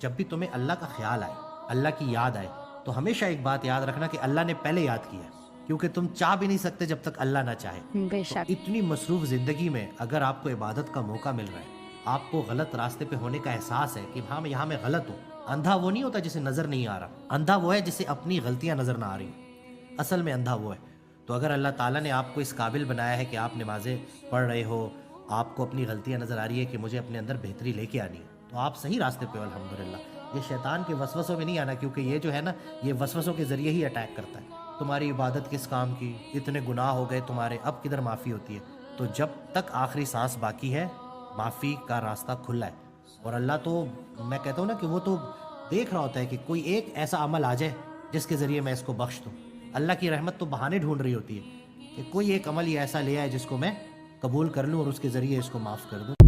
جب بھی تمہیں اللہ کا خیال آئے، اللہ کی یاد آئے، تو ہمیشہ ایک بات یاد رکھنا کہ اللہ نے پہلے یاد کیا ہے، کیونکہ تم چاہ بھی نہیں سکتے جب تک اللہ نہ چاہے۔ بے تو شک۔ اتنی مصروف زندگی میں اگر آپ کو عبادت کا موقع مل رہا ہے، آپ کو غلط راستے پہ ہونے کا احساس ہے کہ ہاں میں یہاں میں غلط ہوں، اندھا وہ نہیں ہوتا جسے نظر نہیں آ رہا، اندھا وہ ہے جسے اپنی غلطیاں نظر نہ آ رہی ہوں، اصل میں اندھا وہ ہے۔ تو اگر اللہ تعالیٰ نے آپ کو اس قابل بنایا ہے کہ آپ نمازیں پڑھ رہے ہو، آپ کو اپنی غلطیاں نظر آ رہی ہے کہ مجھے اپنے اندر بہتری لے کے آنی ہے، تو آپ صحیح راستے پہ ہو الحمدللہ۔ یہ شیطان کے وسوسوں میں نہیں آنا، کیونکہ یہ جو ہے نا، یہ وسوسوں کے ذریعے ہی اٹیک کرتا ہے۔ تمہاری عبادت کس کام کی، اتنے گناہ ہو گئے تمہارے، اب کدھر معافی ہوتی ہے؟ تو جب تک آخری سانس باقی ہے، معافی کا راستہ کھلا ہے۔ اور اللہ تو، میں کہتا ہوں نا کہ وہ تو دیکھ رہا ہوتا ہے کہ کوئی ایک ایسا عمل آ جائے جس کے ذریعے میں اس کو بخش دوں۔ اللہ کی رحمت تو بہانے ڈھونڈ رہی ہوتی ہے کہ کوئی ایک عمل ہی ایسا لے آئے جس کو میں قبول کر لوں اور اس کے ذریعے اس کو معاف کر دوں۔